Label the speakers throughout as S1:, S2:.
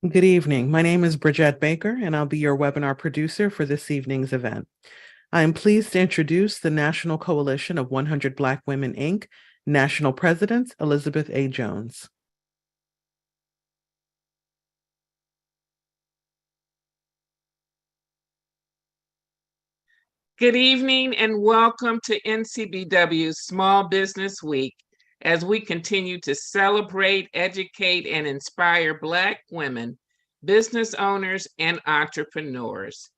S1: Good evening. My name is Bridgette Baker, and I'll be your webinar producer for this evening's event. I am pleased to introduce the National Coalition of 100 Black Women, Inc., National President Elizabeth A. Jones.
S2: Good evening and welcome to NCBW's Small Business Week as we continue to celebrate, educate, and inspire Black women, business owners, and entrepreneurs.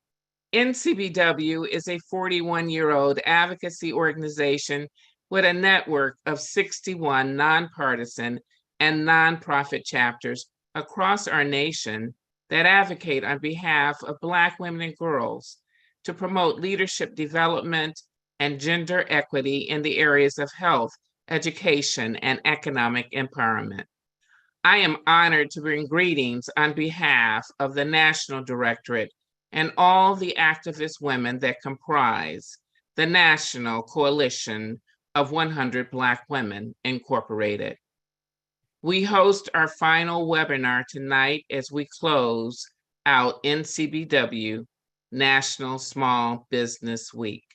S2: NCBW is a 41-year-old advocacy organization with a network of 61 nonpartisan and nonprofit chapters across our nation that advocate on behalf of Black women and girls to promote leadership development and gender equity in the areas of health, education, and economic empowerment. I am honored to bring greetings on behalf of the National Directorate and all the activist women that comprise the National Coalition of 100 Black Women, Incorporated. We host our final webinar tonight as we close out NCBW National Small Business Week.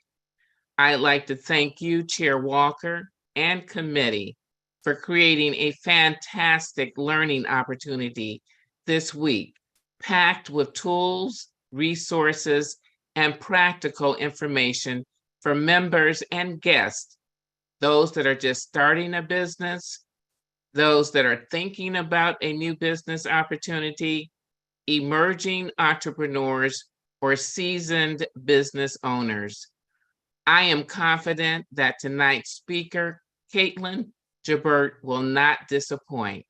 S2: I'd like to thank you, Chair Walker, and committee for creating a fantastic learning opportunity this week, packed with tools, resources, and practical information for members and guests, those that are just starting a business, those that are thinking about a new business opportunity, emerging entrepreneurs, or seasoned business owners. I am confident that tonight's speaker, Katelyn, Gibert, will not disappoint.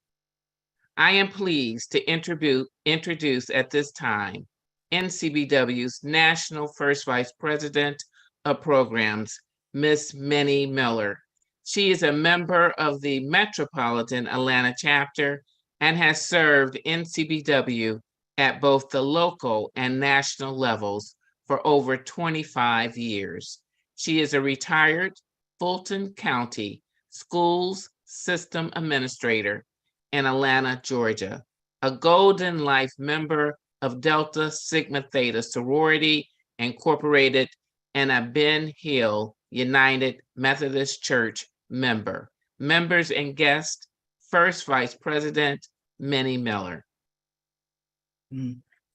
S2: I am pleased to introduce at this time NCBW's National First Vice President of Programs, Ms. Minnie Miller. She is a member of the Metropolitan Atlanta chapter and has served NCBW at both the local and national levels for over 25 years. She is a retired Fulton County Schools System Administrator in Atlanta, Georgia, a Golden Life member of Delta Sigma Theta Sorority Incorporated, and a Ben Hill United Methodist Church member. Members and guests, First Vice President Minnie Miller.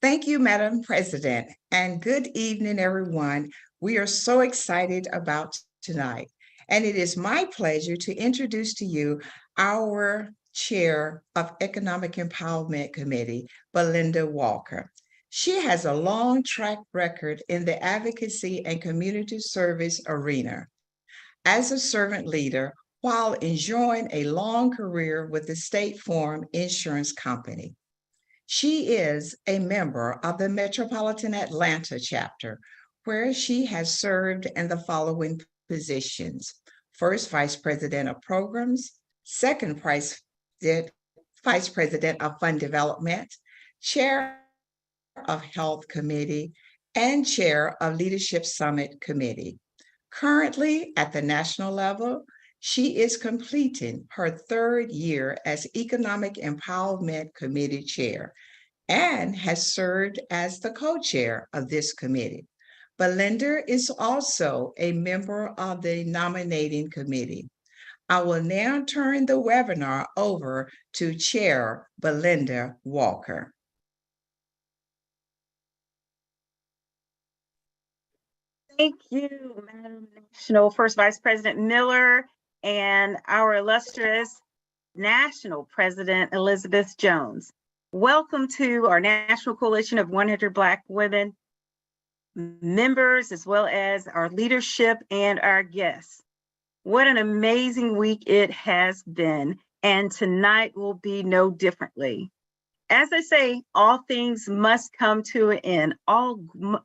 S3: Thank you, Madam President, and good evening, everyone. We are so excited about tonight, and it is my pleasure to introduce to you our Chair of Economic Empowerment Committee, Belinda Walker. She has a long track record in the advocacy and community service arena as a servant leader while enjoying a long career with the State Farm Insurance Company. She is a member of the Metropolitan Atlanta chapter, where she has served in the following positions: First Vice President of Programs, Second Vice President of Fund Development, Chair of Health Committee, and Chair of Leadership Summit Committee. Currently, at the national level, she is completing her third year as Economic Empowerment Committee Chair and has served as the co-chair of this committee. Belinda is also a member of the nominating committee. I will now turn the webinar over to Chair Belinda Walker.
S4: Thank you, Madam National First Vice President Miller, and our illustrious National President Elizabeth Jones. Welcome to our National Coalition of 100 Black Women members, as well as our leadership and our guests. What an amazing week it has been, and tonight will be no differently. As I say, all things must come to an end. All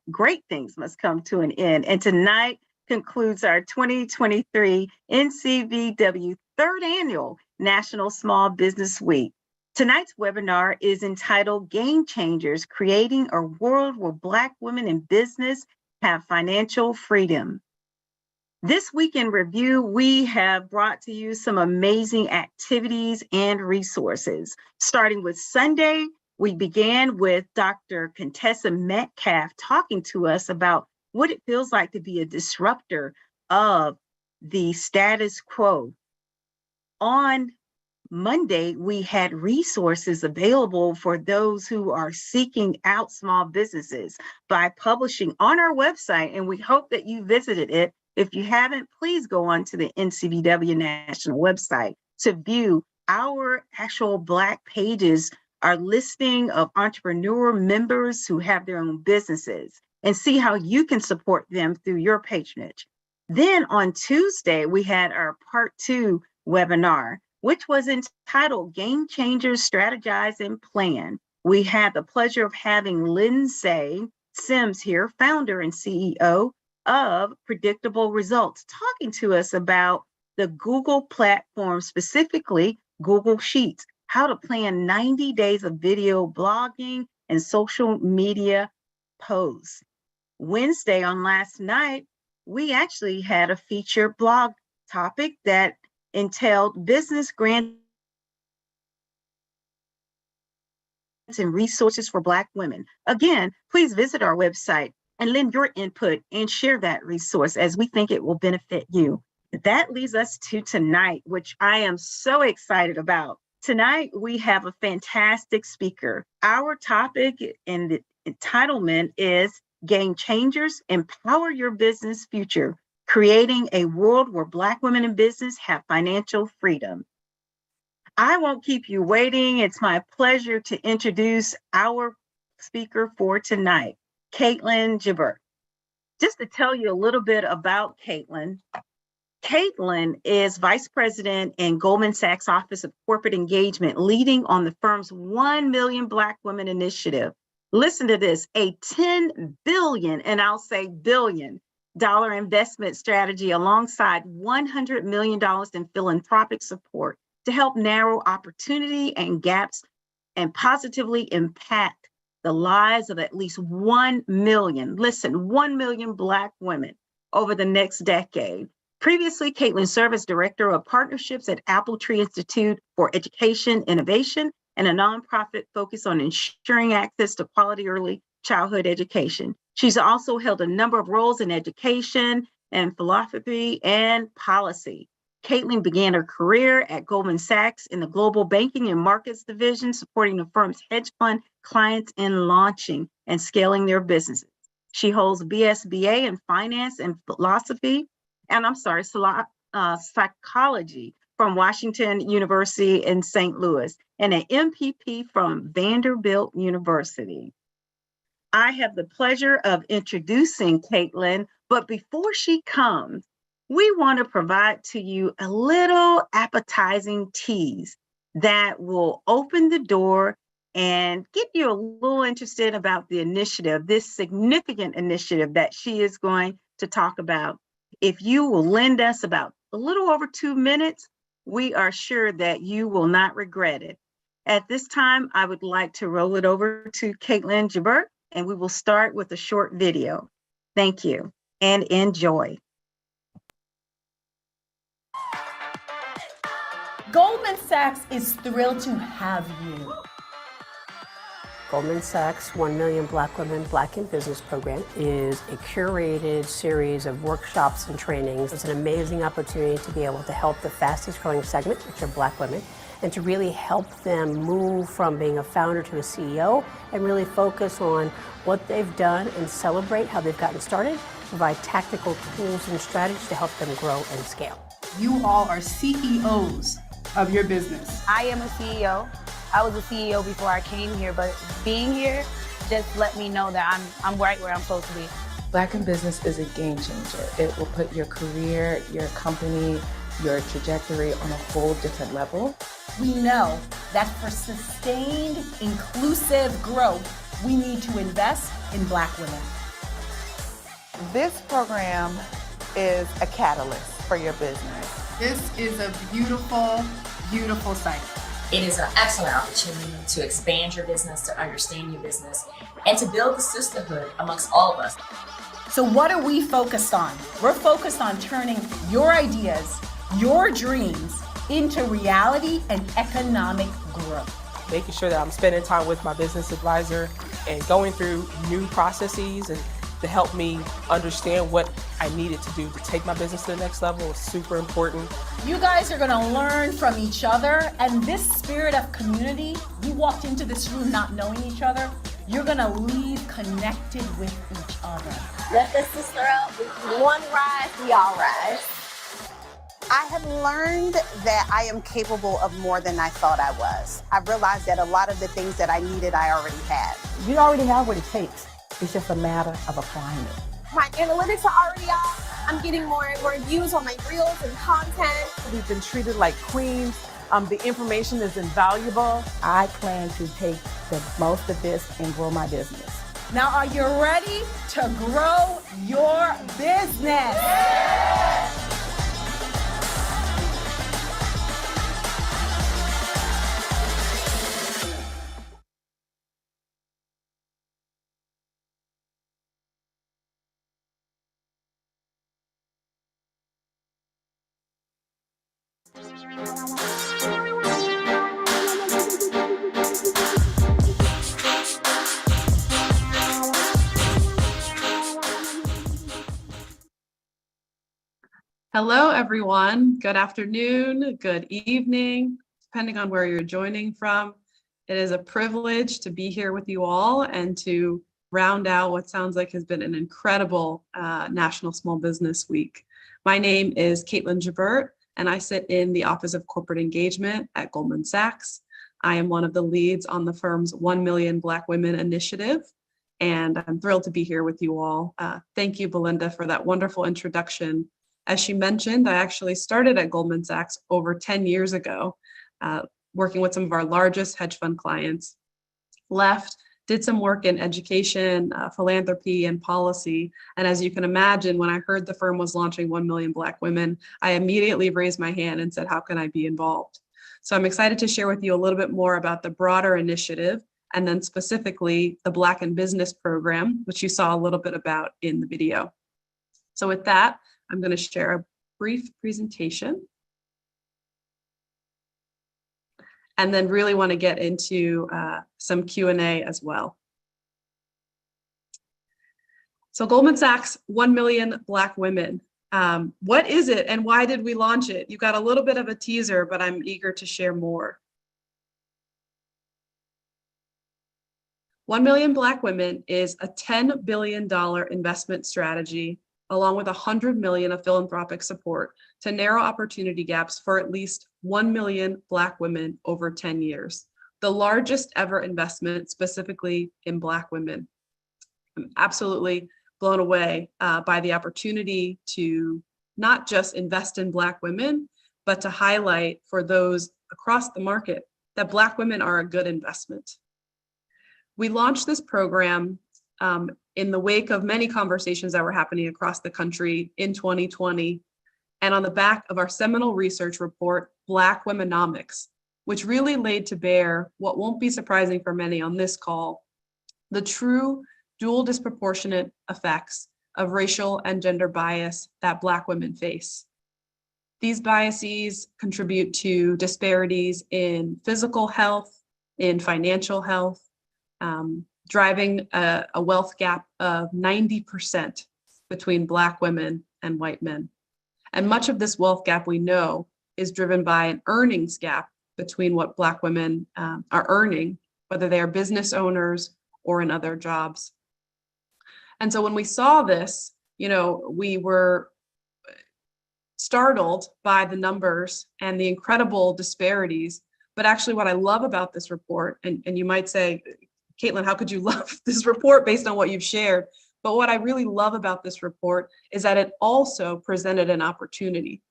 S4: great things must come to an end. And tonight concludes our 2023 NCBW third annual National Small Business Week. Tonight's webinar is entitled Game Changers, Creating a World Where Black Women in Business Have Financial Freedom. This week in review, we have brought to you some amazing activities and resources. Starting with Sunday, We began with Dr. Contessa Metcalf talking to us about what it feels like to be a disruptor of the status quo. On Monday, we had resources available for those who are seeking out small businesses by publishing on our website, and we hope that you visited it. If you haven't, please go on to the NCBW National website to view our actual Black pages, our listing of entrepreneur members who have their own businesses, and see how you can support them through your patronage. Then on Tuesday, we had our part 2 webinar, which was entitled Game Changers, Strategize and Plan. We had the pleasure of having Lindsay Sims here, founder and CEO of Predictable Results, talking to us about the Google platform, specifically Google Sheets, how to plan 90 days of video blogging and social media posts. Wednesday, on last night, we actually had a featured blog topic that entailed business grants and resources for Black women. Again, please visit our website and lend your input and share that resource, as we think it will benefit you. That leads us to tonight, which I am so excited about. Tonight, we have a fantastic speaker. Our topic and the entitlement is Game Changers, Empower Your Business Future, Creating a World Where Black Women in Business Have Financial Freedom. I won't keep you waiting. It's my pleasure to introduce our speaker for tonight, Katelyn Gibert. Just to tell you a little bit about Katelyn. Katelyn is Vice President in Goldman Sachs Office of Corporate Engagement, leading on the firm's 1 Million Black Women Initiative. Listen to this, a $10 billion, and I'll say billion, dollar investment strategy alongside $100 million in philanthropic support to help narrow opportunity and gaps and positively impact the lives of at least 1 million, listen, 1 million Black women over the next decade. Previously, Katelyn served as Director of Partnerships at Appletree Institute for Education Innovation and a nonprofit focused on ensuring access to quality early childhood education. She's also held a number of roles in education and philosophy and policy. Katelyn began her career at Goldman Sachs in the Global Banking and Markets Division, supporting the firm's hedge fund clients in launching and scaling their businesses. She holds a BSBA in Finance and Philosophy, Psychology from Washington University in St. Louis, and an MPP from Vanderbilt University. I have the pleasure of introducing Katelyn, but before she comes, we want to provide to you a little appetizing tease that will open the door and get you a little interested about the initiative, this significant initiative that she is going to talk about. If you will lend us about a little over 2 minutes, we are sure that you will not regret it. At this time, I would like to roll it over to Katelyn Gibert, and we will start with a short video. Thank you and enjoy.
S5: Goldman Sachs is thrilled to have you.
S6: Goldman Sachs 1 Million Black Women Black in Business program is a curated series of workshops and trainings. It's an amazing opportunity to be able to help the fastest growing segment, which are Black women, and to really help them move from being a founder to a CEO and really focus on what they've done and celebrate how they've gotten started, provide tactical tools and strategies to help them grow and scale.
S5: You all are CEOs of your business.
S7: I am a CEO. I was a CEO before I came here, but being here just let me know that I'm right where I'm supposed to be.
S8: Black in Business is a game changer. It will put your career, your company, your trajectory on a whole different level.
S5: We know that for sustained, inclusive growth, we need to invest in Black women.
S9: This program is a catalyst for your business.
S5: This is a beautiful, beautiful site.
S10: It is an excellent opportunity to expand your business, to understand your business, and to build the sisterhood amongst all of us.
S5: So what are we focused on? We're focused on turning your ideas, your dreams into reality and economic growth.
S11: making sure that I'm spending time with my business advisor and going through new processes and to help me understand what I needed to do to take my business to the next level was super important.
S5: You guys are gonna learn from each other, and this spirit of community, you walked into this room not knowing each other, you're gonna leave connected with each other.
S12: Let the sister up. One rise, we all rise.
S13: I have learned that I am capable of more than I thought I was. I realized that a lot of the things that I needed, I already had.
S14: You already have what it takes. It's just a matter of applying it.
S12: My analytics are already off. I'm getting more and more views on my reels and content.
S15: We've been treated like queens. The information is invaluable.
S14: I plan to take the most of this and grow my business.
S5: Now, are you ready to grow your business?
S16: Hello, everyone. Good afternoon, good evening, depending on where you're joining from. It is a privilege to be here with you all and to round out what sounds like has been an incredible National Small Business Week. My name is Katelyn Gibert, and I sit in the Office of Corporate Engagement at Goldman Sachs. I am one of the leads on the firm's 1 Million Black Women Initiative, and I'm thrilled to be here with you all. Thank you, Belinda, for that wonderful introduction. As she mentioned, I actually started at Goldman Sachs over 10 years ago, working with some of our largest hedge fund clients. Left, did some work in education, philanthropy, and policy. And as you can imagine, when I heard the firm was launching 1 Million Black Women, I immediately raised my hand and said, how can I be involved? So I'm excited to share with you a little bit more about the broader initiative, and then specifically the Black in Business program, which you saw a little bit about in the video. So with that, I'm going to share a brief presentation and then really want to get into some Q&A as well. So Goldman Sachs, 1 Million Black Women. What is it and why did we launch it? You got a little bit of a teaser, but I'm eager to share more. 1 Million Black Women is a $10 billion investment strategy along with $100 million of philanthropic support to narrow opportunity gaps for at least 1 million Black women over 10 years, the largest ever investment specifically in Black women. I'm absolutely blown away by the opportunity to not just invest in Black women, but to highlight for those across the market that Black women are a good investment. We launched this program in the wake of many conversations that were happening across the country in 2020, and on the back of our seminal research report, Black Womenomics, which really laid to bear what won't be surprising for many on this call, the true dual disproportionate effects of racial and gender bias that Black women face. These biases contribute to disparities in physical health, in financial health, driving a wealth gap of 90% between Black women and white men. And much of this wealth gap, we know, is driven by an earnings gap between what Black women are earning, whether they are business owners or in other jobs. And so when we saw this, we were startled by the numbers and the incredible disparities. But actually what I love about this report, and you might say, Katelyn, how could you love this report based on what you've shared? But what I really love about this report is that it also presented an opportunity.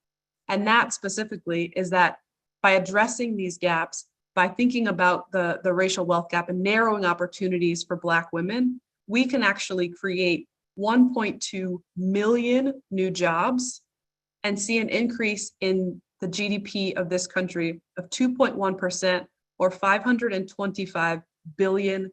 S16: And that specifically is that by addressing these gaps, by thinking about the racial wealth gap and narrowing opportunities for Black women, we can actually create 1.2 million new jobs and see an increase in the GDP of this country of 2.1% or $525 billion.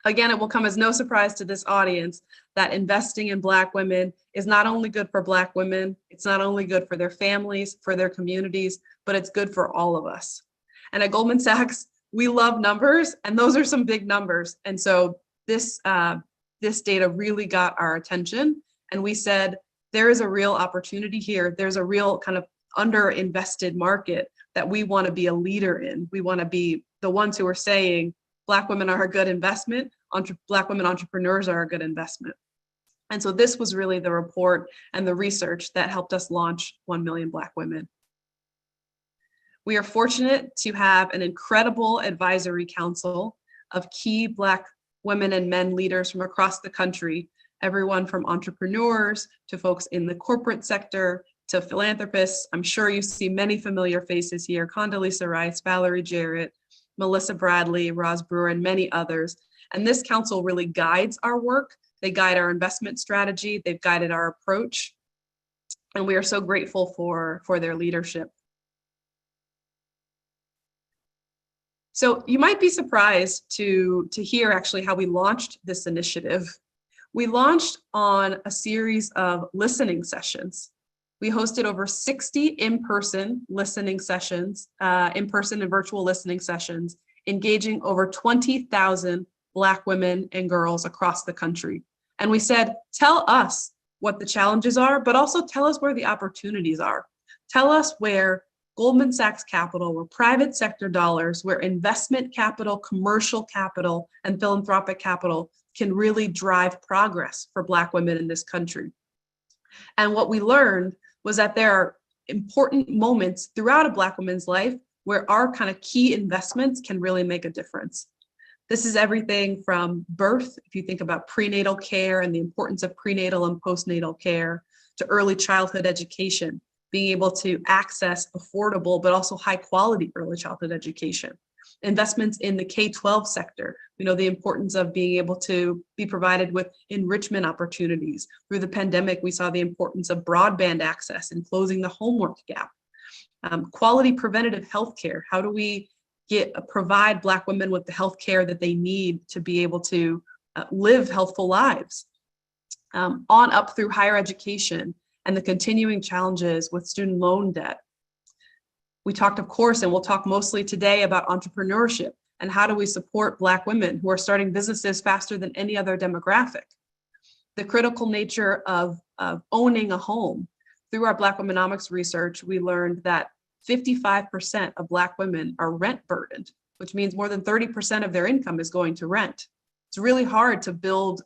S16: Again, it will come as no surprise to this audience that investing in Black women is not only good for Black women, it's not only good for their families, for their communities, but it's good for all of us. And at Goldman Sachs, we love numbers, and those are some big numbers. And so this data really got our attention, and we said, there is a real opportunity here. There's a real kind of underinvested market that we want to be a leader in. We want to be the ones who are saying Black women are a good investment, Black women entrepreneurs are a good investment. And so this was really the report and the research that helped us launch 1 Million Black Women. We are fortunate to have an incredible advisory council of key Black women and men leaders from across the country, everyone from entrepreneurs to folks in the corporate sector to philanthropists. I'm sure you see many familiar faces here: Condoleezza Rice, Valerie Jarrett, Melissa Bradley, Roz Brewer, and many others. And this council really guides our work. They guide our investment strategy. They've guided our approach. And we are so grateful for their leadership. So you might be surprised to hear actually how we launched this initiative. We launched on a series of listening sessions. We hosted over 60 in-person listening sessions, in-person and virtual listening sessions, engaging over 20,000 Black women and girls across the country. And we said, tell us what the challenges are, but also tell us where the opportunities are. Tell us where Goldman Sachs capital, where private sector dollars, where investment capital, commercial capital, and philanthropic capital can really drive progress for Black women in this country. And what we learned was that there are important moments throughout a Black woman's life where our kind of key investments can really make a difference. This is everything from birth, if you think about prenatal care and the importance of prenatal and postnatal care, to early childhood education, being able to access affordable but also high quality early childhood education. Investments in the K-12 sector, we know the importance of being able to be provided with enrichment opportunities. Through the pandemic, we saw the importance of broadband access and closing the homework gap. Quality preventative healthcare, how do we provide Black women with the healthcare that they need to be able to live healthful lives? On up through higher education and the continuing challenges with student loan debt. We talked, of course, and we'll talk mostly today about entrepreneurship and how do we support Black women who are starting businesses faster than any other demographic. The critical nature of owning a home. Through our Black Womenomics research, we learned that 55% of Black women are rent burdened, which means more than 30% of their income is going to rent. It's really hard to build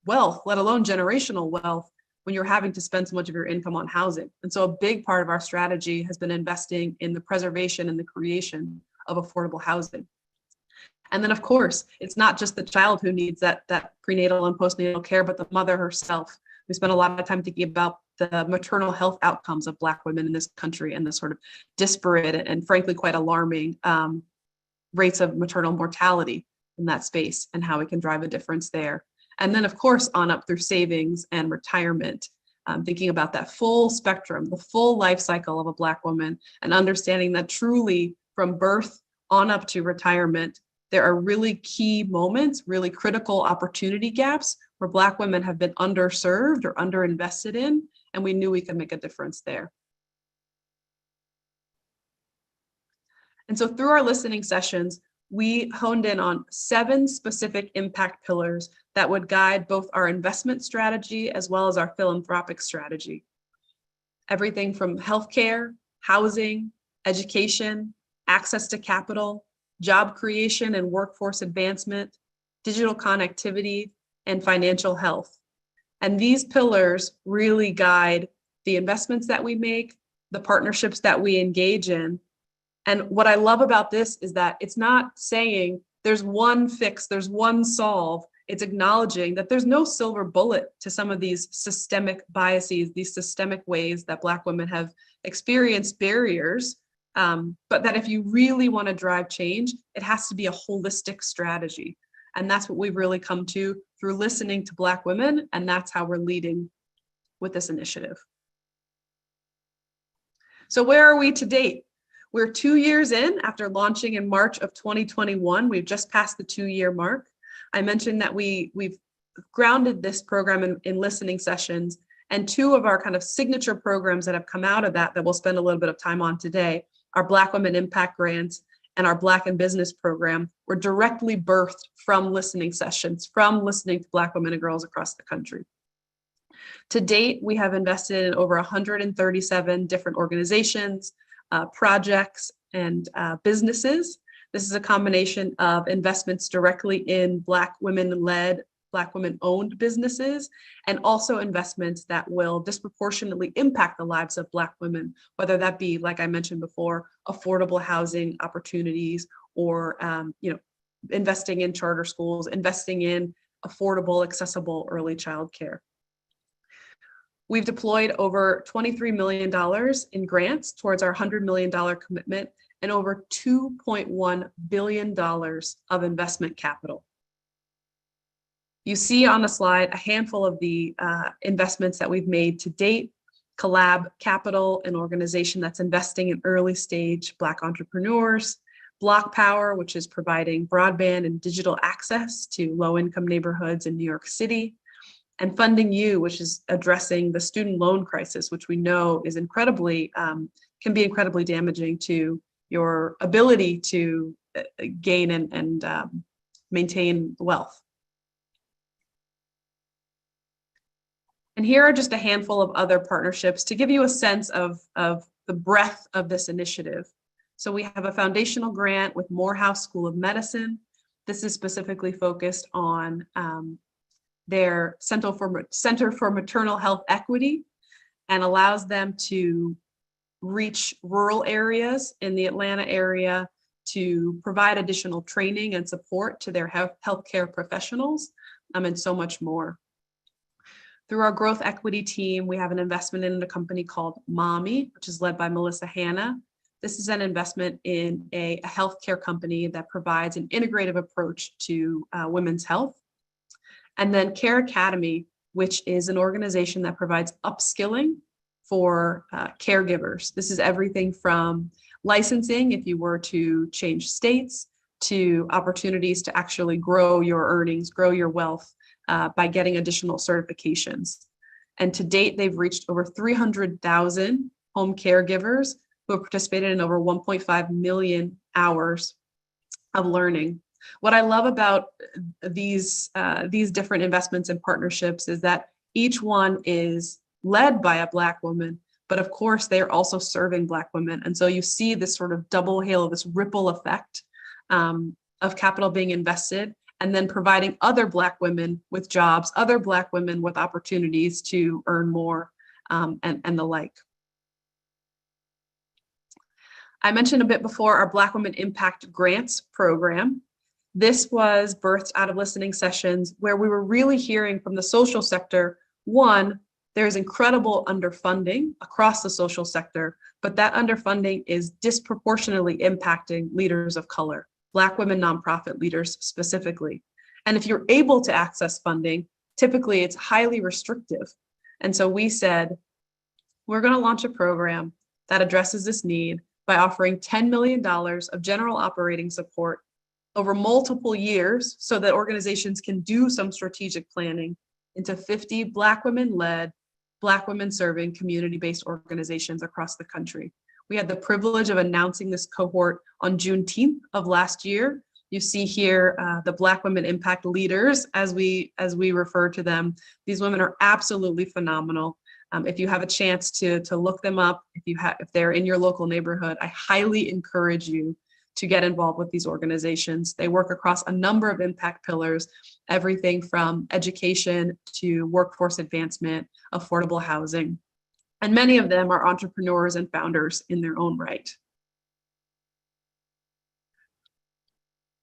S16: wealth, let alone generational wealth, when you're having to spend so much of your income on housing. And so a big part of our strategy has been investing in the preservation and the creation of affordable housing. And then, of course, it's not just the child who needs that prenatal and postnatal care, but the mother herself. We spent a lot of time thinking about the maternal health outcomes of Black women in this country and the sort of disparate and frankly quite alarming rates of maternal mortality in that space and how we can drive a difference there. And then, of course, on up through savings and retirement, thinking about that full spectrum, the full life cycle of a Black woman, and understanding that truly from birth on up to retirement, there are really key moments, really critical opportunity gaps where Black women have been underserved or underinvested in, and we knew we could make a difference there. And so through our listening sessions, we honed in on 7 specific impact pillars that would guide both our investment strategy as well as our philanthropic strategy. Everything from healthcare, housing, education, access to capital, job creation and workforce advancement, digital connectivity, and financial health. And these pillars really guide the investments that we make, the partnerships that we engage in. And what I love about this is that it's not saying there's one fix, there's one solve. It's acknowledging that there's no silver bullet to some of these systemic biases, these systemic ways that Black women have experienced barriers, but that if you really want to drive change, it has to be a holistic strategy. And that's what we've really come to through listening to Black women, and that's how we're leading with this initiative. So where are we to date? We're 2 years in after launching in March of 2021. We've just passed the 2-year mark. I mentioned that we've grounded this program in listening sessions, and 2 of our kind of signature programs that have come out of that we'll spend a little bit of time on today are Black Women Impact Grants and our Black in Business program were directly birthed from listening sessions, from listening to Black women and girls across the country. To date, we have invested in over 137 different organizations, projects, and businesses. This is a combination of investments directly in Black women-led, Black women-owned businesses, and also investments that will disproportionately impact the lives of Black women, whether that be, like I mentioned before, affordable housing opportunities, or investing in charter schools, investing in affordable, accessible early childcare. We've deployed over $23 million in grants towards our $100 million commitment and over $2.1 billion of investment capital. You see on the slide a handful of the investments that we've made to date. Collab Capital, an organization that's investing in early stage Black entrepreneurs. Block Power, which is providing broadband and digital access to low-income neighborhoods in New York City. And Funding You, which is addressing the student loan crisis, which we know is incredibly, can be incredibly damaging to your ability to gain and maintain wealth. And here are just a handful of other partnerships to give you a sense of the breadth of this initiative. So we have a foundational grant with Morehouse School of Medicine. This is specifically focused on their Center for Maternal Health Equity, and allows them to reach rural areas in the Atlanta area to provide additional training and support to their healthcare professionals, and so much more. Through our growth equity team, we have an investment in a company called Mommy, which is led by Melissa Hanna. This is an investment in a healthcare company that provides an integrative approach to women's health. And then Care Academy, which is an organization that provides upskilling for caregivers. This is everything from licensing, if you were to change states, to opportunities to actually grow your earnings, grow your wealth by getting additional certifications. And to date, they've reached over 300,000 home caregivers who have participated in over 1.5 million hours of learning. What I love about these different investments and partnerships is that each one is led by a Black woman, but of course they are also serving Black women. And so you see this sort of double halo, this ripple effect of capital being invested, and then providing other Black women with jobs, other Black women with opportunities to earn more, and the like. I mentioned a bit before our Black Women Impact Grants program. This was birthed out of listening sessions where we were really hearing from the social sector. One, there's incredible underfunding across the social sector, but that underfunding is disproportionately impacting leaders of color, Black women nonprofit leaders specifically. And if you're able to access funding, typically it's highly restrictive. And so we said, we're going to launch a program that addresses this need by offering $10 million of general operating support over multiple years so that organizations can do some strategic planning into 50 Black women-led, Black women-serving community-based organizations across the country. We had the privilege of announcing this cohort on Juneteenth of last year. You see here the Black Women Impact Leaders, as we refer to them. These women are absolutely phenomenal. If you have a chance to look them up, if they're in your local neighborhood, I highly encourage you to get involved with these organizations. They work across a number of impact pillars, everything from education to workforce advancement, affordable housing. And many of them are entrepreneurs and founders in their own right.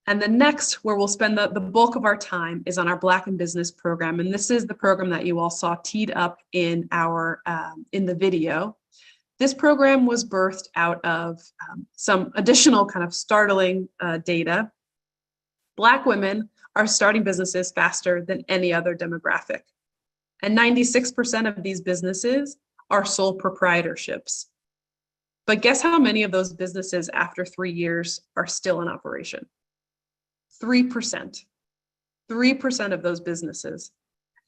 S16: And the next, where we'll spend the bulk of our time, is on our Black in Business program. And this is the program that you all saw teed up in the video. This program was birthed out of some additional kind of startling data. Black women are starting businesses faster than any other demographic. And 96% of these businesses are sole proprietorships. But guess how many of those businesses after 3 years are still in operation? 3%. 3% of those businesses.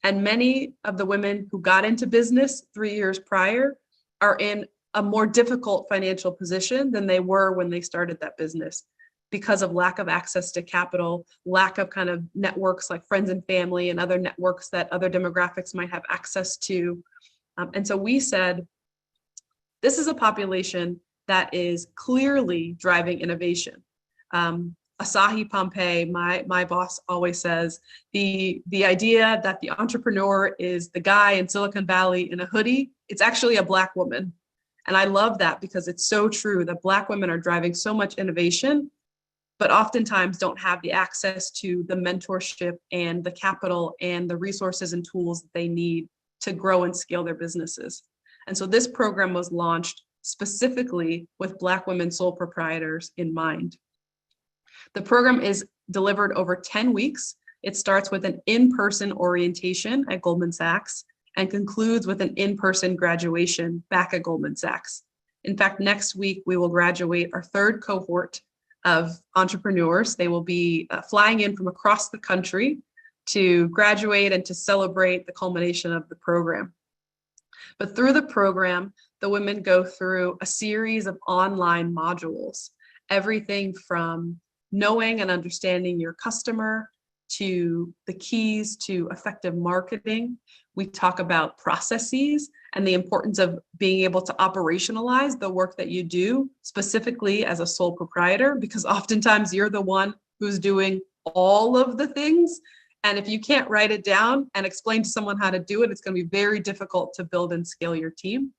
S16: And many of the women who got into business 3 years prior are in a more difficult financial position than they were when they started that business. because of lack of access to capital, lack of kind of networks like friends and family and other networks that other demographics might have access to. And so we said, this is a population that is clearly driving innovation. Asahi Pompey, my boss, always says the idea that the entrepreneur is the guy in Silicon Valley in a hoodie, it's actually a Black woman. And I love that because it's so true that Black women are driving so much innovation, but oftentimes don't have the access to the mentorship and the capital and the resources and tools that they need to grow and scale their businesses. And so this program was launched specifically with Black women sole proprietors in mind. The program is delivered over 10 weeks. It starts with an in-person orientation at Goldman Sachs and concludes with an in-person graduation back at Goldman Sachs. In fact, next week, we will graduate our third cohort of entrepreneurs. They will be flying in from across the country to graduate and to celebrate the culmination of the program. But through the program, the women go through a series of online modules, everything from knowing and understanding your customer to the keys to effective marketing. We talk about processes and the importance of being able to operationalize the work that you do, specifically as a sole proprietor, because oftentimes you're the one who's doing all of the things. And if you can't write it down and explain to someone how to do it, it's going to be very difficult to build and scale your team.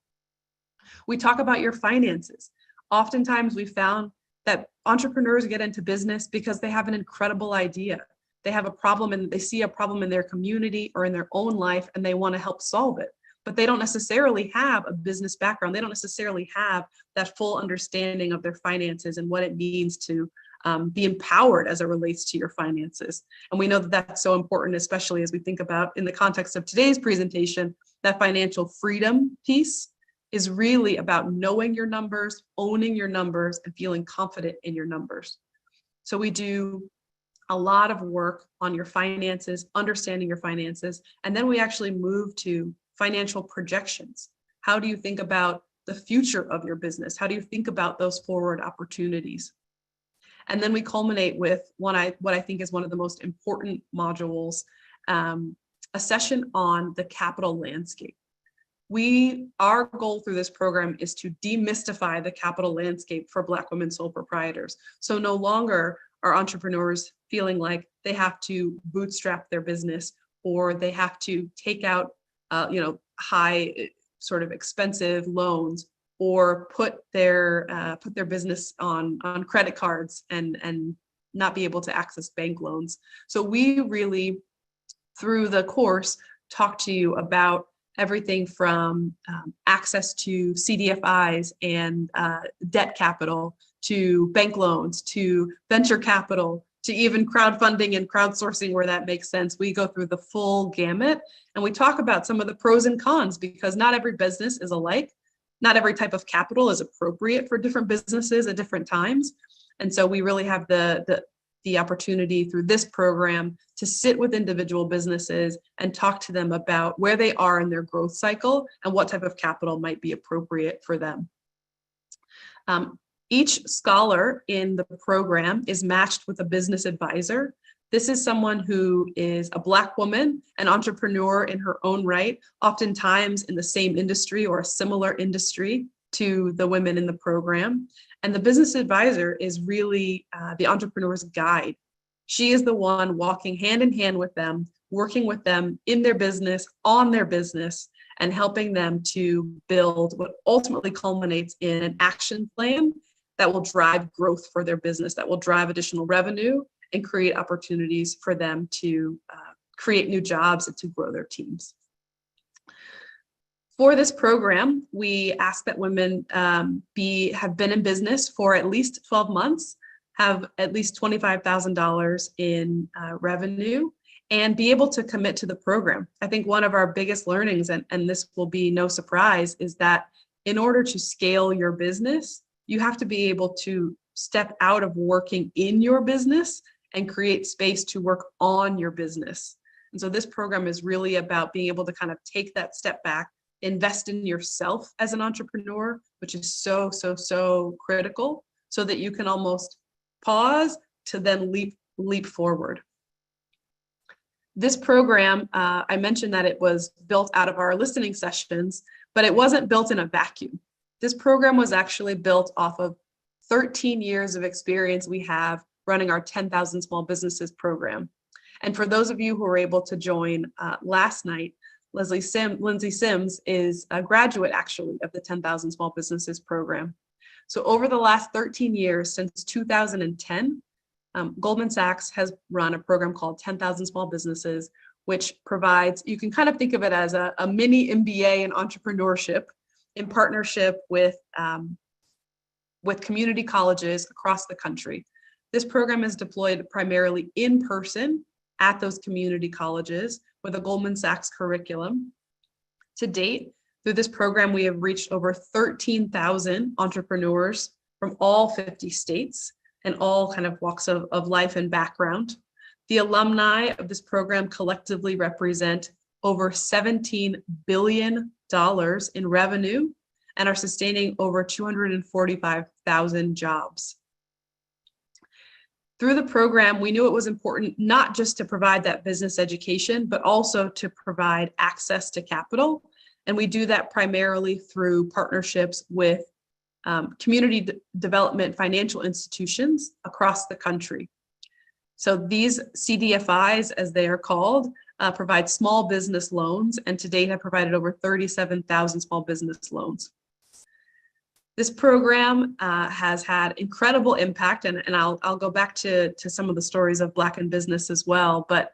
S16: We talk about your finances. Oftentimes we found that entrepreneurs get into business because they have an incredible idea. They have a problem and they see a problem in their community or in their own life and they want to help solve it. But they don't necessarily have a business background. They don't necessarily have that full understanding of their finances and what it means to be empowered as it relates to your finances. And we know that that's so important, especially as we think about in the context of today's presentation, that financial freedom piece is really about knowing your numbers, owning your numbers, and feeling confident in your numbers. So we do a lot of work on your finances, understanding your finances, and then we actually move to financial projections. How do you think about the future of your business? How do you think about those forward opportunities? And then we culminate with what I think is one of the most important modules, a session on the capital landscape. Our goal through this program is to demystify the capital landscape for Black women sole proprietors. So no longer are entrepreneurs feeling like they have to bootstrap their business or they have to take out high sort of expensive loans or put their business on credit cards and not be able to access bank loans. So we really, through the course, talk to you about everything from access to CDFIs and debt capital, to bank loans, to venture capital, to even crowdfunding and crowdsourcing where that makes sense. We go through the full gamut and we talk about some of the pros and cons because not every business is alike. Not every type of capital is appropriate for different businesses at different times. And so we really have the opportunity through this program to sit with individual businesses and talk to them about where they are in their growth cycle and what type of capital might be appropriate for them. Each scholar in the program is matched with a business advisor. This is someone who is a Black woman, an entrepreneur in her own right, oftentimes in the same industry or a similar industry to the women in the program. And the business advisor is really the entrepreneur's guide. She is the one walking hand in hand with them, working with them in their business, on their business, and helping them to build what ultimately culminates in an action plan that will drive growth for their business, that will drive additional revenue and create opportunities for them to create new jobs and to grow their teams. For this program, we ask that women have been in business for at least 12 months, have at least $25,000 in revenue, and be able to commit to the program. I think one of our biggest learnings, and this will be no surprise, is that in order to scale your business, you have to be able to step out of working in your business and create space to work on your business. And so this program is really about being able to kind of take that step back, invest in yourself as an entrepreneur, which is so critical, so that you can almost pause to then leap forward. This program, I mentioned that it was built out of our listening sessions, but it wasn't built in a vacuum. This program was actually built off of 13 years of experience we have running our 10,000 Small Businesses program. And for those of you who were able to join last night, Lindsay Sims is a graduate actually of the 10,000 Small Businesses program. So over the last 13 years, since 2010, Goldman Sachs has run a program called 10,000 Small Businesses, which provides, you can kind of think of it as a mini MBA in entrepreneurship in partnership with community colleges across the country. This program is deployed primarily in person at those community colleges with a Goldman Sachs curriculum. To date, through this program, we have reached over 13,000 entrepreneurs from all 50 states and all kind of walks of life and background. The alumni of this program collectively represent over $17 billion in revenue and are sustaining over 245,000 jobs. Through the program, we knew it was important not just to provide that business education, but also to provide access to capital. And we do that primarily through partnerships with community development financial institutions across the country. So these CDFIs, as they are called, provide small business loans, and to date have provided over 37,000 small business loans. This program has had incredible impact, and I'll go back to some of the stories of Black in business as well, but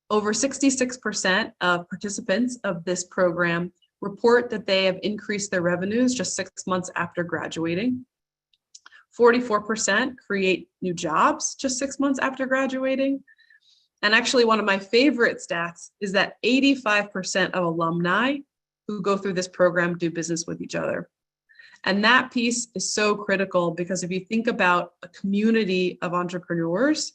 S16: over 66% of participants of this program report that they have increased their revenues just 6 months after graduating. 44% create new jobs just 6 months after graduating. And actually, one of my favorite stats is that 85% of alumni who go through this program do business with each other. And that piece is so critical because if you think about a community of entrepreneurs,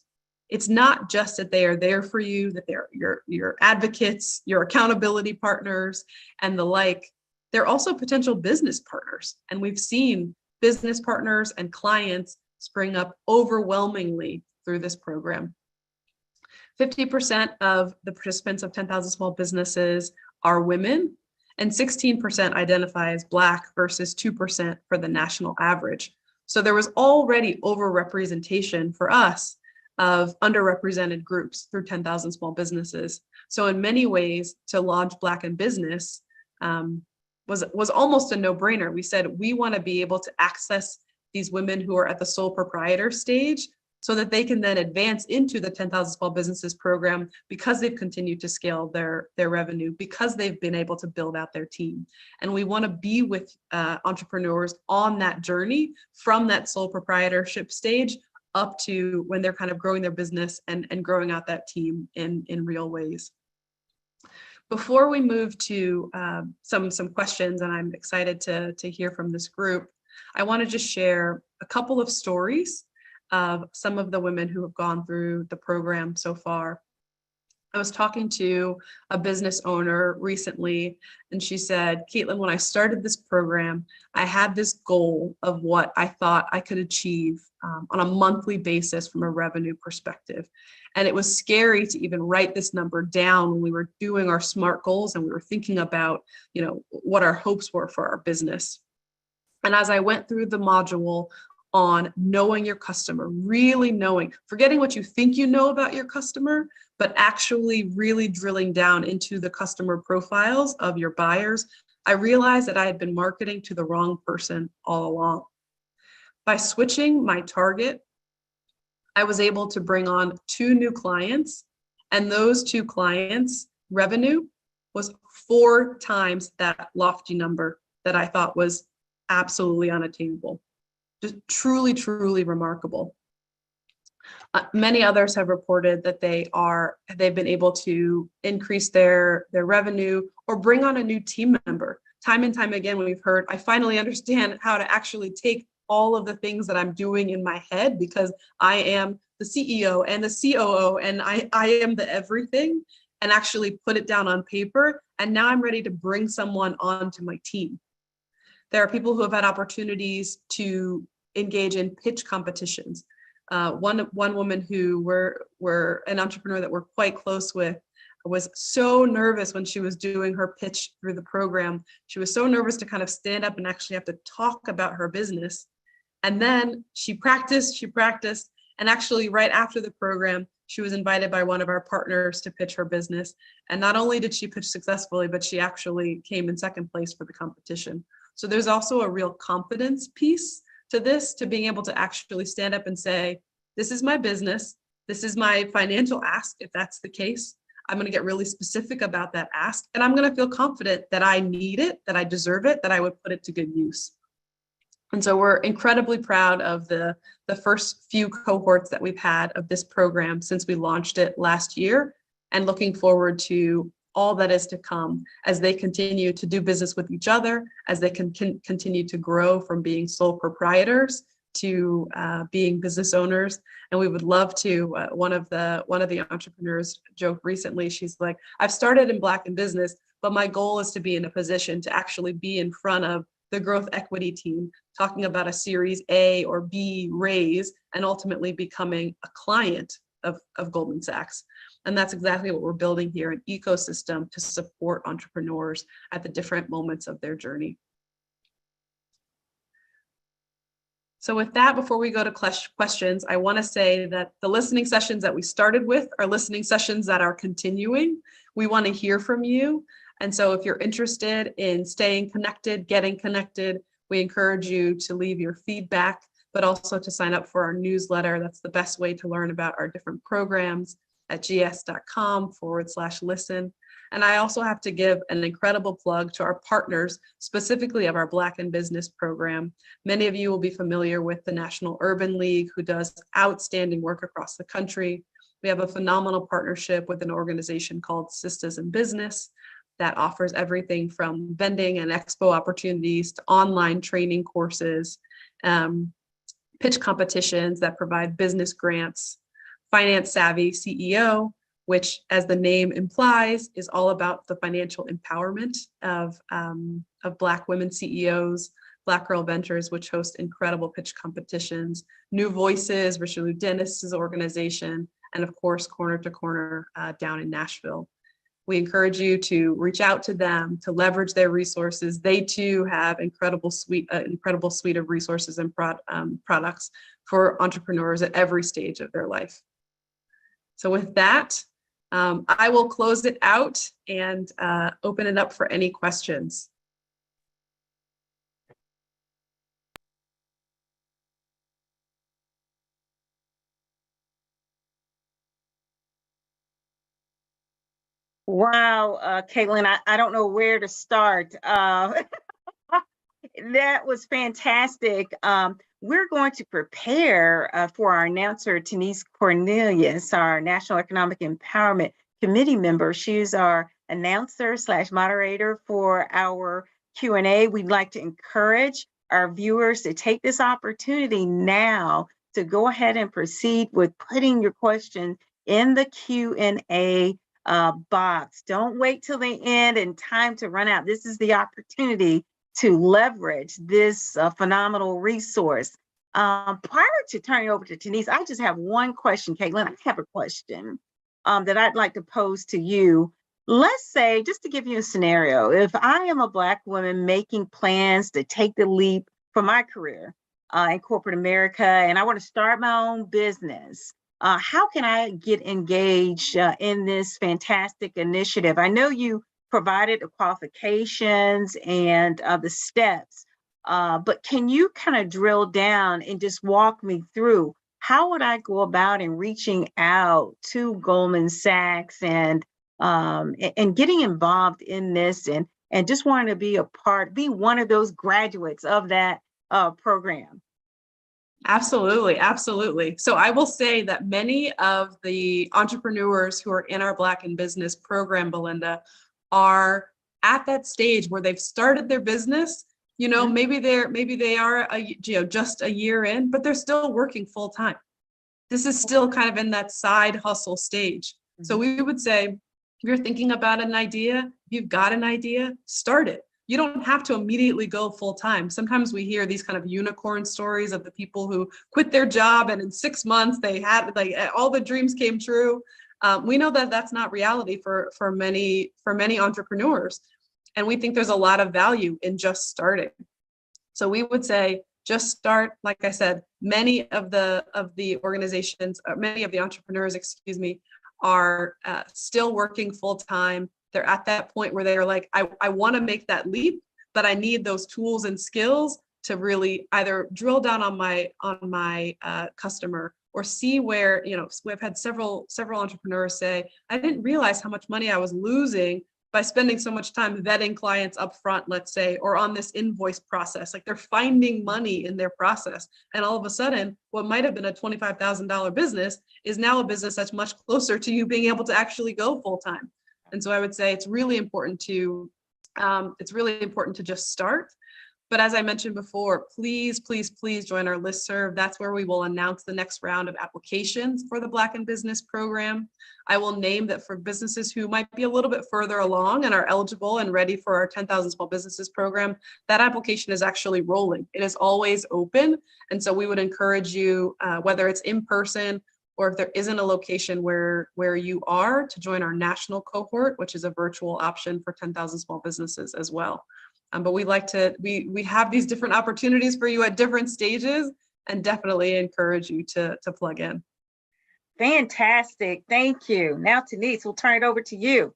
S16: it's not just that they are there for you, that they're your advocates, your accountability partners, and the like. They're also potential business partners. And we've seen business partners and clients spring up overwhelmingly through this program. 50% of the participants of 10,000 Small Businesses are women, and 16% identify as Black versus 2% for the national average. So there was already overrepresentation for us of underrepresented groups through 10,000 Small Businesses. So in many ways, to launch Black in Business was almost a no-brainer. We said we want to be able to access these women who are at the sole proprietor stage so that they can then advance into the 10,000 Small Businesses program because they've continued to scale their revenue, because they've been able to build out their team. And we want to be with entrepreneurs on that journey from that sole proprietorship stage up to when they're kind of growing their business and growing out that team in real ways. Before we move to some questions, and I'm excited to hear from this group, I want to just share a couple of stories of some of the women who have gone through the program so far. I was talking to a business owner recently, and she said, Katelyn, when I started this program, I had this goal of what I thought I could achieve on a monthly basis from a revenue perspective. And it was scary to even write this number down when we were doing our SMART goals and we were thinking about, what our hopes were for our business. And as I went through the module on knowing your customer, really knowing, forgetting what you think you know about your customer, but actually really drilling down into the customer profiles of your buyers, I realized that I had been marketing to the wrong person all along. By switching my target, I was able to bring on 2 new clients, and those 2 clients' revenue was 4 times that lofty number that I thought was absolutely unattainable. Just truly, truly remarkable. Many others have reported that they've been able to increase their revenue or bring on a new team member. Time and time again, we've heard, I finally understand how to actually take all of the things that I'm doing in my head because I am the CEO and the COO and I am the everything, and actually put it down on paper. And now I'm ready to bring someone onto my team. There are people who have had opportunities to engage in pitch competitions. One woman who were an entrepreneur that we're quite close with was so nervous when she was doing her pitch through the program. She was so nervous to kind of stand up and actually have to talk about her business. And then she practiced, and actually right after the program, she was invited by one of our partners to pitch her business. And not only did she pitch successfully, but she actually came in second place for the competition. So there's also a real confidence piece to this, to being able to actually stand up and say, this is my business, this is my financial ask, if that's the case. I'm going to get really specific about that ask, and I'm going to feel confident that I need it, that I deserve it, that I would put it to good use. And so we're incredibly proud of the first few cohorts that we've had of this program since we launched it last year, and looking forward to all that is to come as they continue to do business with each other, as they can continue to grow from being sole proprietors to being business owners. And we would love to, one of the entrepreneurs joked recently, she's like, I've started in Black in business, but my goal is to be in a position to actually be in front of the growth equity team, talking about a Series A or B raise, and ultimately becoming a client of Goldman Sachs. And that's exactly what we're building here, an ecosystem to support entrepreneurs at the different moments of their journey. So with that, before we go to questions, I want to say that the listening sessions that we started with are listening sessions that are continuing. We want to hear from you. And so if you're interested in staying connected, getting connected, we encourage you to leave your feedback, but also to sign up for our newsletter. That's the best way to learn about our different programs at gs.com/listen. And I also have to give an incredible plug to our partners, specifically of our Black in Business program. Many of you will be familiar with the National Urban League, who does outstanding work across the country. We have a phenomenal partnership with an organization called Sisters in Business that offers everything from vending and expo opportunities to online training courses, pitch competitions that provide business grants, Finance Savvy CEO, which, as the name implies, is all about the financial empowerment of Black women CEOs, Black Girl Ventures, which host incredible pitch competitions, New Voices, Richelieu Dennis's organization, and of course, Corner to Corner down in Nashville. We encourage you to reach out to them, to leverage their resources. They too have incredible suite of resources and products for entrepreneurs at every stage of their life. So with that, I will close it out and open it up for any questions.
S4: Wow, Katelyn, I don't know where to start. That was fantastic. We're going to prepare for our announcer, Denise Cornelius, our National Economic Empowerment Committee member. She's our announcer / moderator for our Q&A. We'd like to encourage our viewers to take this opportunity now to go ahead and proceed with putting your question in the Q&A box. Don't wait till the end and time to run out. This is the opportunity to leverage this phenomenal resource. Prior to turning over to Denise, I just have one question, Katelyn. I have a question that I'd like to pose to you. Let's say, just to give you a scenario, if I am a Black woman making plans to take the leap for my career in corporate America, and I want to start my own business, how can I get engaged in this fantastic initiative? I know you provided the qualifications and the steps, but can you kind of drill down and just walk me through how would I go about in reaching out to Goldman Sachs and getting involved in this and just wanting to be be one of those graduates of that program?
S16: Absolutely, absolutely. So I will say that many of the entrepreneurs who are in our Black in Business program, Belinda, are at that stage where they've started their business. You know, maybe they are just a year in, but they're still working full time. This is still kind of in that side hustle stage. So we would say, if you're thinking about an idea, you've got an idea, start it. you don't have to immediately go full time. Sometimes we hear these kind of unicorn stories of the people who quit their job and in 6 months they had like all the dreams came true. We know that that's not reality for many entrepreneurs. And we think there's a lot of value in just starting. So we would say, just start. Like I said, many of the organizations, many of the entrepreneurs, are still working full time. They're at that point where they're like, I want to make that leap, but I need those tools and skills to really either drill down on my customer, or see where, we've had several entrepreneurs say, I didn't realize how much money I was losing by spending so much time vetting clients up front, let's say, or on this invoice process. Like, they're finding money in their process. And all of a sudden, what might have been a $25,000 business is now a business that's much closer to you being able to actually go full time. And so I would say it's really important to just start. But as I mentioned before, please, please, please join our listserv. That's where we will announce the next round of applications for the Black in Business program. I will name that for businesses who might be a little bit further along and are eligible and ready for our 10,000 Small Businesses program, that application is actually rolling. It is always open. And so we would encourage you, whether it's in person or if there isn't a location where you are, to join our national cohort, which is a virtual option for 10,000 small businesses as well. But we have these different opportunities for you at different stages, and definitely encourage you to plug in.
S4: Fantastic. Thank you. Now, Denise, we'll turn it over to you.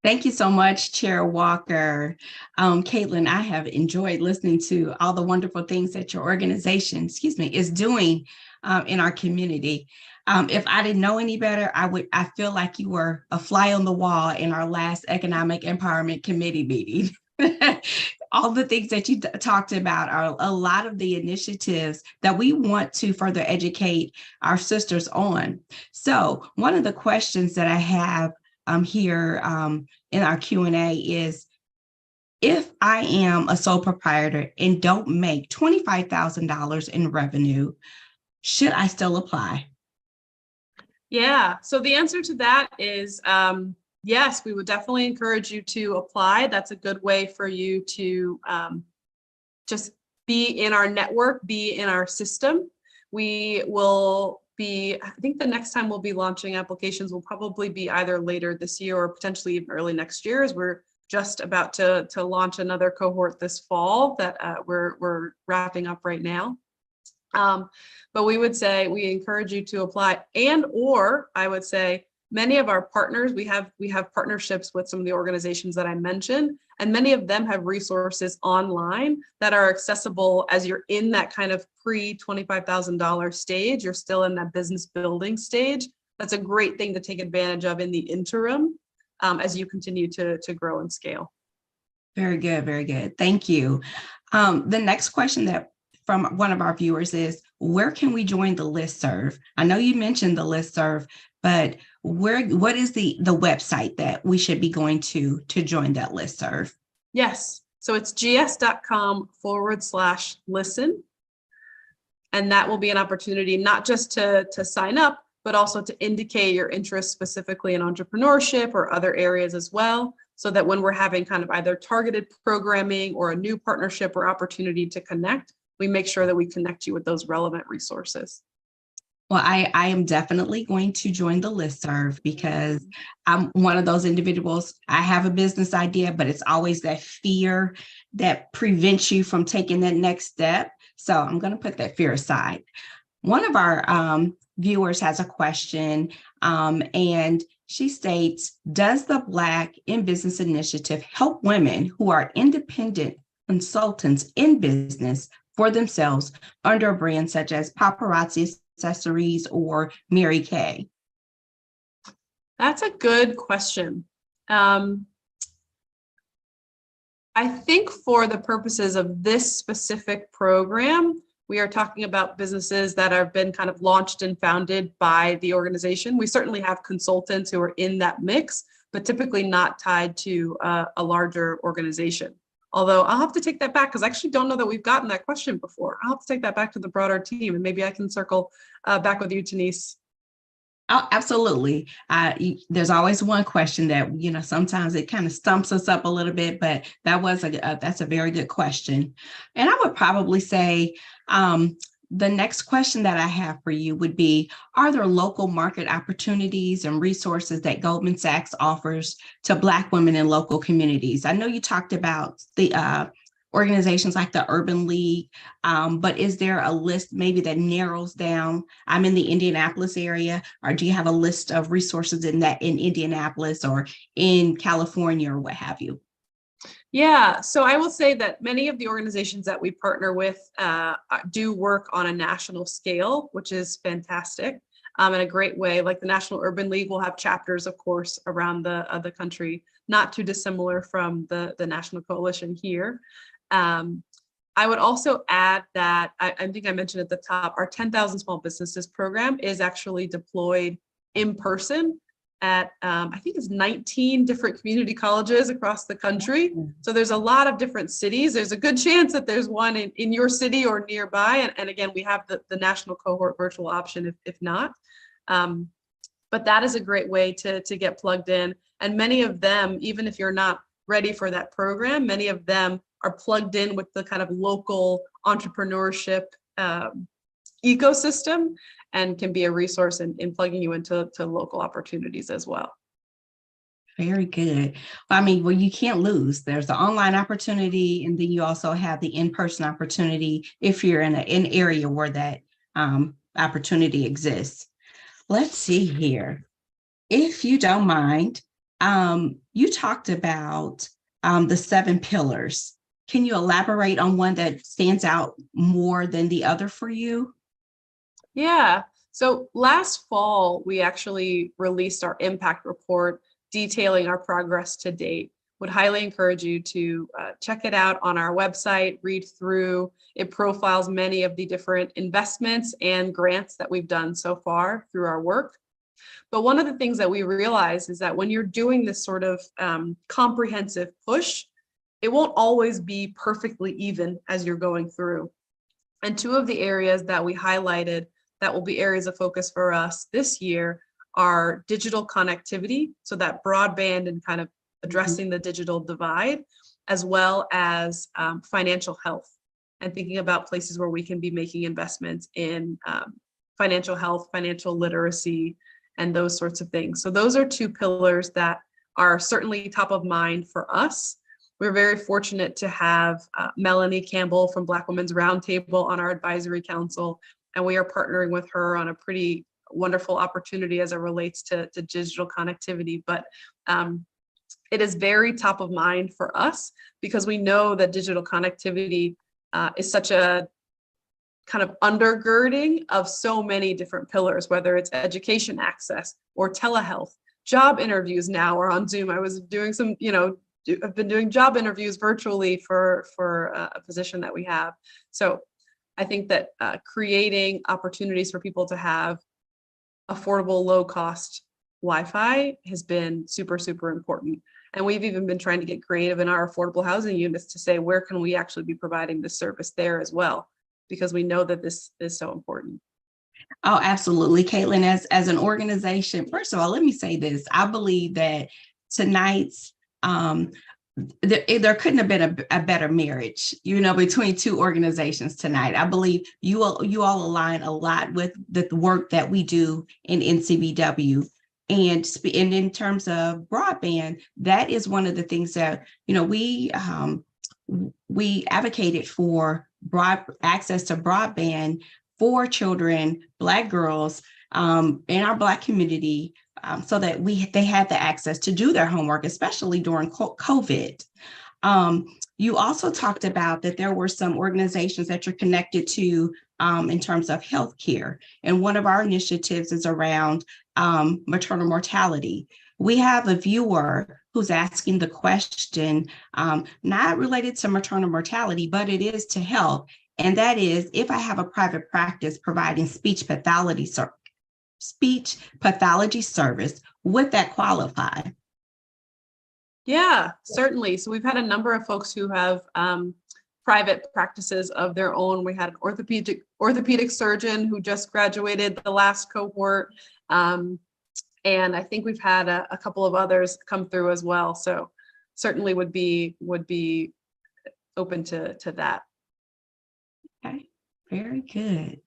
S17: Thank you so much, Chair Walker. Katelyn, I have enjoyed listening to all the wonderful things that your organization, is doing in our community. If I didn't know any better, I feel like you were a fly on the wall in our last Economic Empowerment Committee meeting. All the things that you talked about are a lot of the initiatives that we want to further educate our sisters on. So one of the questions that I have here in our Q&A is, if I am a sole proprietor and don't make $25,000 in revenue, should I still apply?
S16: Yeah, so the answer to that is yes, we would definitely encourage you to apply. That's a good way for you to just be in our network, be in our system. We will be, I think the next time we'll be launching applications will probably be either later this year or potentially even early next year, as we're just about to launch another cohort this fall that we're wrapping up right now. But we would say we encourage you to apply, or I would say many of our partners, we have partnerships with some of the organizations that I mentioned, and many of them have resources online that are accessible as you're in that kind of pre-$25,000 stage. You're still in that business building stage. That's a great thing to take advantage of in the interim as you continue to grow and scale.
S17: Very good, very good. Thank you. The next question that from one of our viewers is, where can we join the listserv? I know you mentioned the listserv, but what is the website that we should be going to join that listserv?
S16: Yes, so it's gs.com/listen. And that will be an opportunity not just to sign up, but also to indicate your interest specifically in entrepreneurship or other areas as well, so that when we're having kind of either targeted programming or a new partnership or opportunity to connect, we make sure that we connect you with those relevant resources.
S17: Well, I am definitely going to join the listserv because I'm one of those individuals. I have a business idea, but it's always that fear that prevents you from taking that next step. So I'm going to put that fear aside. One of our viewers has a question, and she states, does the Black in Business Initiative help women who are independent consultants in business for themselves under a brand such as Paparazzi Accessories or Mary Kay?
S16: That's a good question. I think for the purposes of this specific program, we are talking about businesses that have been kind of launched and founded by the organization. We certainly have consultants who are in that mix, but typically not tied to a larger organization. Although I'll have to take that back because I actually don't know that we've gotten that question before. I'll have to take that back to the broader team, and maybe I can circle back with you, Denise.
S17: Oh, absolutely. There's always one question that, sometimes it kind of stumps us up a little bit, but that's a very good question. And I would probably say, the next question that I have for you would be, are there local market opportunities and resources that Goldman Sachs offers to Black women in local communities? I know you talked about the organizations like the Urban League, but is there a list maybe that narrows down? I'm in the Indianapolis area, or do you have a list of resources in Indianapolis or in California or what have you?
S16: Yeah, so I will say that many of the organizations that we partner with do work on a national scale, which is fantastic, in a great way. Like the National Urban League will have chapters, of course, around the country, not too dissimilar from the National Coalition here. I would also add that I think I mentioned at the top, our 10,000 Small Businesses program is actually deployed in person at, I think it's 19 different community colleges across the country. So there's a lot of different cities. There's a good chance that there's one in your city or nearby. And again, we have the national cohort virtual option if not. But that is a great way to get plugged in. And many of them, even if you're not ready for that program, many of them are plugged in with the kind of local entrepreneurship ecosystem and can be a resource in plugging you into local opportunities as well.
S17: Very good. Well, you can't lose. There's the online opportunity, and then you also have the in-person opportunity if you're in an area where that opportunity exists. Let's see here. If you don't mind, you talked about the 7 pillars. Can you elaborate on one that stands out more than the other for you?
S16: Yeah. So last fall, we actually released our impact report detailing our progress to date. Would highly encourage you to check it out on our website, read through. It profiles many of the different investments and grants that we've done so far through our work. But one of the things that we realize is that when you're doing this sort of comprehensive push, it won't always be perfectly even as you're going through. And 2 of the areas that we highlighted that will be areas of focus for us this year are digital connectivity, so that broadband and kind of addressing the digital divide, as well as financial health and thinking about places where we can be making investments in financial health, financial literacy, and those sorts of things. So those are 2 pillars that are certainly top of mind for us. We're very fortunate to have Melanie Campbell from Black Women's Roundtable on our advisory council, and we are partnering with her on a pretty wonderful opportunity as it relates to digital connectivity. But it is very top of mind for us because we know that digital connectivity is such a kind of undergirding of so many different pillars, whether it's education access or telehealth. Job interviews now are on Zoom. I was doing some, I've been doing job interviews virtually for a position that we have. So I think that creating opportunities for people to have affordable, low-cost Wi-Fi has been super, super important. And we've even been trying to get creative in our affordable housing units to say, where can we actually be providing this service there as well? Because we know that this is so important.
S17: Oh, absolutely. Katelyn, as an organization, first of all, let me say this. I believe that tonight's there couldn't have been a better marriage, between 2 organizations tonight. I believe you all align a lot with the work that we do in NCBW. And in terms of broadband, that is one of the things that, we advocated for access to broadband for children, Black girls in our Black community, so that they had the access to do their homework, especially during COVID. You also talked about that there were some organizations that you're connected to in terms of healthcare. And one of our initiatives is around maternal mortality. We have a viewer who's asking the question, not related to maternal mortality, but it is to health. And that is, if I have a private practice providing speech pathology service, would that qualify?
S16: Yeah, certainly. So we've had a number of folks who have private practices of their own. We had an orthopedic surgeon who just graduated the last cohort. And I think we've had a couple of others come through as well. So certainly would be open to that.
S17: Okay, very good.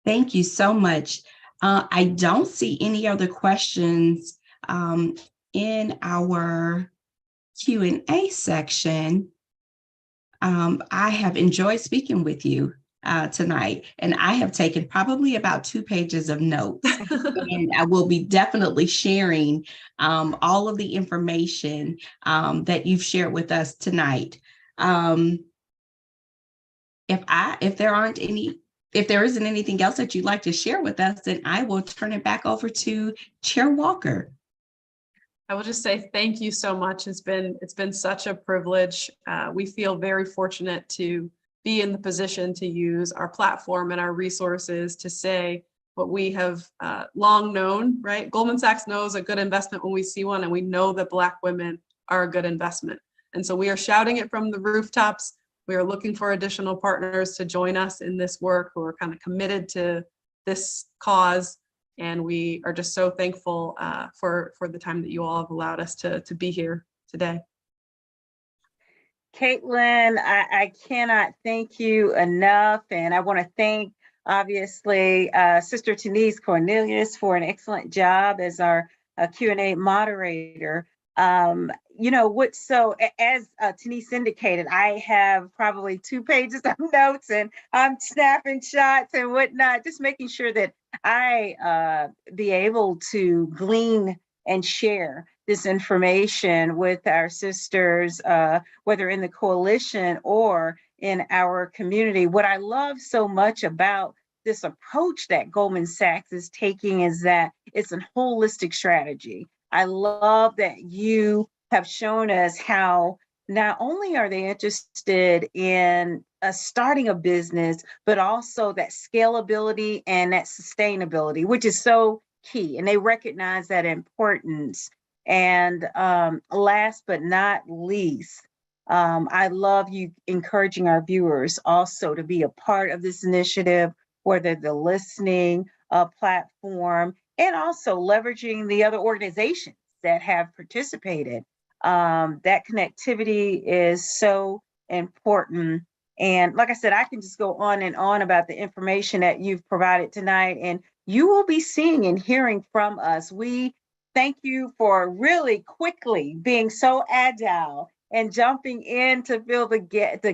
S17: Thank you so much. I don't see any other questions in our Q&A section. I have enjoyed speaking with you tonight, and I have taken probably about 2 pages of notes. And I will be definitely sharing all of the information that you've shared with us tonight. If there isn't anything else that you'd like to share with us, then I will turn it back over to Chair Walker.
S16: I will just say thank you so much. It's been such a privilege. We feel very fortunate to be in the position to use our platform and our resources to say what we have long known, right? Goldman Sachs knows a good investment when we see one, and we know that Black women are a good investment. And so we are shouting it from the rooftops. We are looking for additional partners to join us in this work who are kind of committed to this cause. And we are just so thankful for the time that you all have allowed us to be here today.
S4: Katelyn, I cannot thank you enough. And I want to thank, obviously, Sister Denise Cornelius for an excellent job as our Q&A moderator. So as Denise indicated, I have probably 2 pages of notes, and I'm snapping shots and whatnot, just making sure that I be able to glean and share this information with our sisters, whether in the coalition or in our community. What I love so much about this approach that Goldman Sachs is taking is that it's a holistic strategy. I love that you have shown us how not only are they interested in starting a business, but also that scalability and that sustainability, which is so key. And they recognize that importance. And last but not least, I love you encouraging our viewers also to be a part of this initiative, whether the listening platform and also leveraging the other organizations that have participated. That connectivity is so important. And like I said, I can just go on and on about the information that you've provided tonight, and you will be seeing and hearing from us. We thank you for really quickly being so agile and jumping in to fill the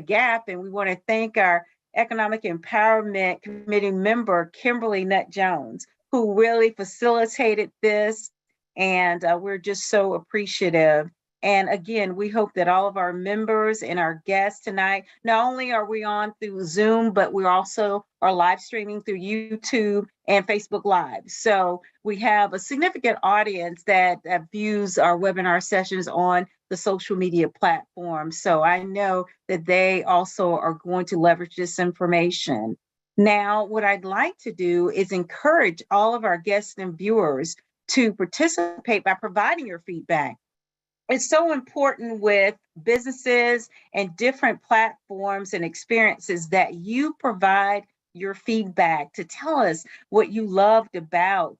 S4: gap. And we want to thank our Economic Empowerment Committee member, Kimberly Nutt-Jones, who really facilitated this. And we're just so appreciative. And again, we hope that all of our members and our guests tonight, not only are we on through Zoom, but we also are live streaming through YouTube and Facebook Live. So we have a significant audience that views our webinar sessions on the social media platform. So I know that they also are going to leverage this information. Now, what I'd like to do is encourage all of our guests and viewers to participate by providing your feedback. It's so important with businesses and different platforms and experiences that you provide your feedback to tell us what you loved about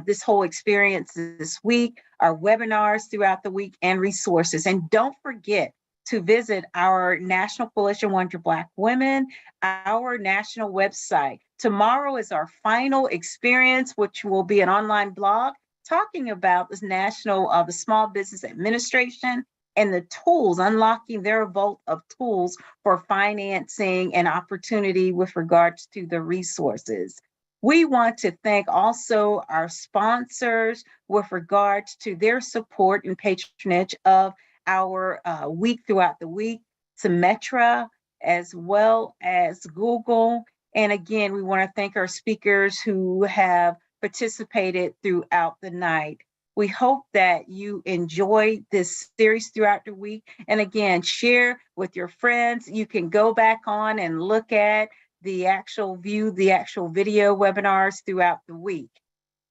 S4: this whole experience this week, our webinars throughout the week, and resources. And don't forget to visit our National Coalition 100 Black Women, our national website. Tomorrow is our final experience, which will be an online blog talking about this the Small Business Administration and the tools, unlocking their vault of tools for financing and opportunity with regards to the resources. We want to thank also our sponsors with regards to their support and patronage of our week throughout the week, Symetra, as well as Google. And again, we want to thank our speakers who have participated throughout the night. We hope that you enjoy this series throughout the week. And again, share with your friends. You can go back on and look at the actual video webinars throughout the week.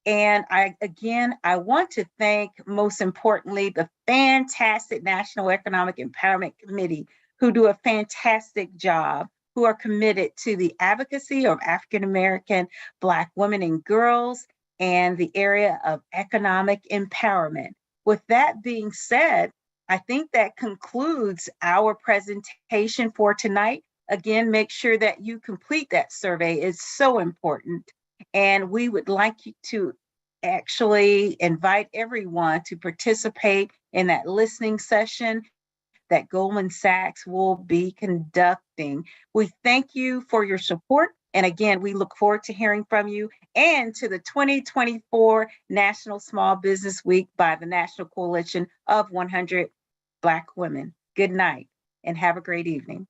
S4: And I want to thank, most importantly, the fantastic National Economic Empowerment Committee, who do a fantastic job, who are committed to the advocacy of African American Black women and girls, and the area of economic empowerment. With that being said, I think that concludes our presentation for tonight. Again, make sure that you complete that survey. It's so important. And we would like you to actually invite everyone to participate in that listening session that Goldman Sachs will be conducting. We thank you for your support. And again, we look forward to hearing from you and to the 2024 National Small Business Week by the National Coalition of 100 Black Women. Good night and have a great evening.